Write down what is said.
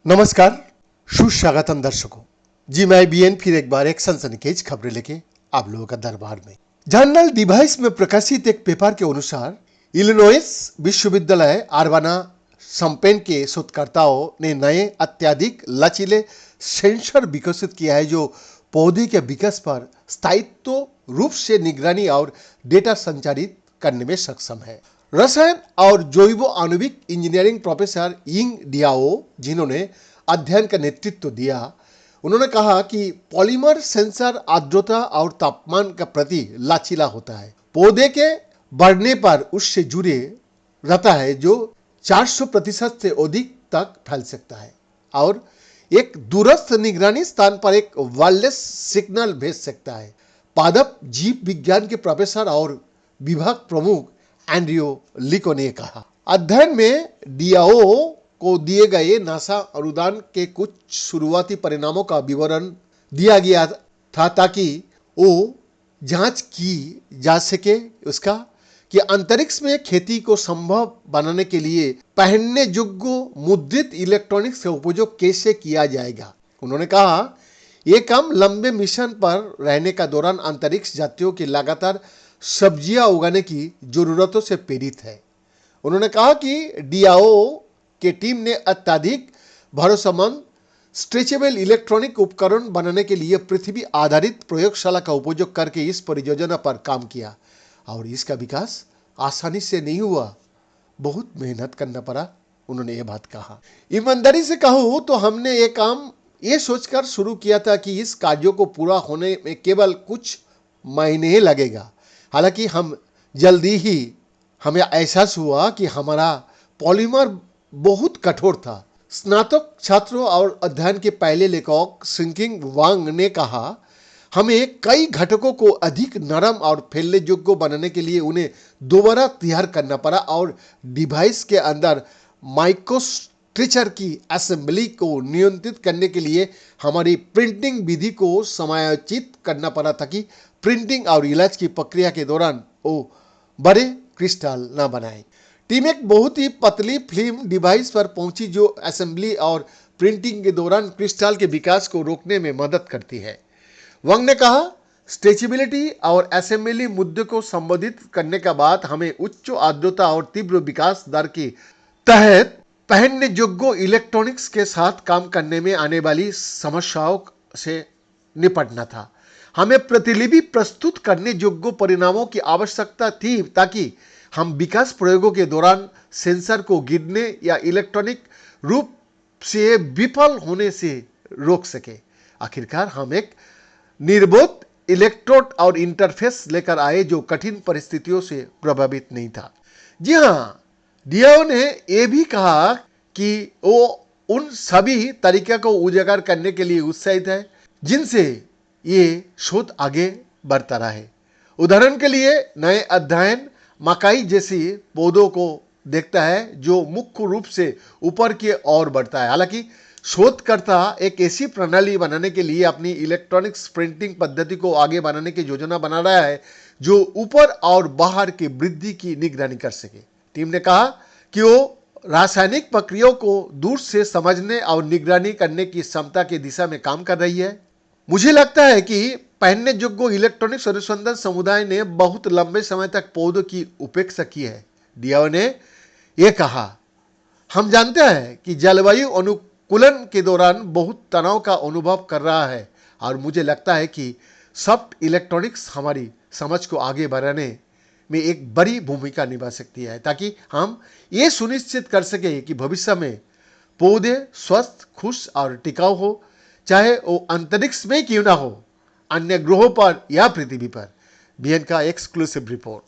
नमस्कार, सुस्वागतम दर्शकों। जी मैं बीएन फिर एक बार एक सनसनीखेज खबरें लेके आप लोगों का दरबार में। जर्नल डिवाइस में प्रकाशित एक पेपर के अनुसार इलिनॉइस विश्वविद्यालय आर्बाना शम्पेन के शोधकर्ताओं ने नए अत्यधिक लचीले सेंसर विकसित किया है जो पौधे के विकास पर स्थायित्व रूप से निगरानी और डेटा संचारित करने में सक्षम है। रसायन और जैव आणविक इंजीनियरिंग प्रोफेसर यिंग डियाओ, जिन्होंने अध्ययन का नेतृत्व दिया, उन्होंने कहा कि पॉलीमर सेंसर आर्द्रता और तापमान के प्रति लचीला होता है। पौधे के बढ़ने पर उससे जुड़े रहता है जो 400% से अधिक तक फैल सकता है और एक दूरस्थ निगरानी स्थान पर एक वायरलेस सिग्नल भेज सकता है। पादप जीव विज्ञान के प्रोफेसर और विभाग प्रमुख एंड्रियो लिको ने कहा। अध्ययन में डियाओ को दिए गए नासा अनुदान के कुछ शुरुआती परिणामों का विवरण दिया गया था ताकि वो जांच की जा सके उसका कि अंतरिक्ष में खेती को संभव बनाने के लिए पहनने योग्य मुद्रित इलेक्ट्रॉनिक्स का उपयोग कैसे किया जाएगा। उन्होंने कहा, यह काम लंबे मिशन पर रहने का दौरान अंतरिक्ष यात्रियों की लगातार सब्जियां उगाने की जरूरतों से प्रेरित है। उन्होंने कहा कि डियाओ के टीम ने अत्यधिक भरोसेमंद स्ट्रेचेबल इलेक्ट्रॉनिक उपकरण बनाने के लिए पृथ्वी आधारित प्रयोगशाला का उपयोग करके इस परियोजना पर काम किया और इसका विकास आसानी से नहीं हुआ, बहुत मेहनत करना पड़ा। उन्होंने ये बात कहा। ईमानदारी से कहूं तो हमने ये काम ये सोचकर शुरू किया था कि इस कार्यों को पूरा होने में केवल कुछ महीने ही लगेगा। हालांकि हम जल्दी ही हमें एहसास हुआ कि हमारा पॉलीमर बहुत कठोर था। स्नातक छात्रों और अध्ययन के पहले लेखक सिंकिंग वांग ने कहा, हमें कई घटकों को अधिक नरम और फैलने योग्य बनाने के लिए उन्हें दोबारा तैयार करना पड़ा और डिवाइस के अंदर माइक्रोस्ट्रक्चर की असेंबली को नियंत्रित करने के लिए हमारी प्रिंटिंग विधि को समायोजित करना पड़ा ताकि प्रिंटिंग और इलाज की प्रक्रिया के दौरान वो बड़े क्रिस्टल न बनाए। टीम एक बहुत ही पतली फिल्म डिवाइस पर पहुंची जो असेंबली और प्रिंटिंग के दौरान क्रिस्टल के विकास को रोकने में मदद करती है। वंग ने कहा, स्ट्रेचेबिलिटी और असेंबली मुद्दे को संबोधित करने के बाद हमें उच्च आर्द्रता और तीव्र विकास दर के तहत पहनने योग्य इलेक्ट्रॉनिक्स के साथ काम करने में आने वाली समस्याओं से निपटना था। हमें प्रतिलिपि प्रस्तुत करने योग्य परिणामों की आवश्यकता थी ताकि हम विकास प्रयोगों के दौरान सेंसर को गिरने या इलेक्ट्रॉनिक रूप से विफल होने से रोक सके। आखिरकार हम एक निर्बोध इलेक्ट्रोड और इंटरफेस लेकर आए जो कठिन परिस्थितियों से प्रभावित नहीं था। जी हाँ, डियाओ ने यह भी कहा कि वो उन सभी तरीकों को उजागर करने के लिए उत्साहित है जिनसे ये शोध आगे बढ़ता रहा है। उदाहरण के लिए नए अध्ययन मकाई जैसी पौधों को देखता है जो मुख्य रूप से ऊपर की ओर बढ़ता है। हालांकि शोधकर्ता एक ऐसी प्रणाली बनाने के लिए अपनी इलेक्ट्रॉनिक्स प्रिंटिंग पद्धति को आगे बढ़ाने की योजना बना रहा है जो ऊपर और बाहर की वृद्धि की निगरानी कर सके। टीम ने कहा कि वो रासायनिक प्रक्रियाओं को दूर से समझने और निगरानी करने की क्षमता की दिशा में काम कर रही है। मुझे लगता है कि पहनने योग्य इलेक्ट्रॉनिक्स अनुसंधान समुदाय ने बहुत लंबे समय तक पौधों की उपेक्षा की है। डियाओ ने यह कहा, हम जानते हैं कि जलवायु अनुकूलन के दौरान बहुत तनाव का अनुभव कर रहा है और मुझे लगता है कि सॉफ्ट इलेक्ट्रॉनिक्स हमारी समझ को आगे बढ़ाने में एक बड़ी भूमिका निभा सकती है ताकि हम ये सुनिश्चित कर सके कि भविष्य में पौधे स्वस्थ, खुश और टिकाऊ हो, चाहे वो अंतरिक्ष में क्यों ना हो, अन्य ग्रहों पर या पृथ्वी पर। बीएन का एक्सक्लूसिव रिपोर्ट।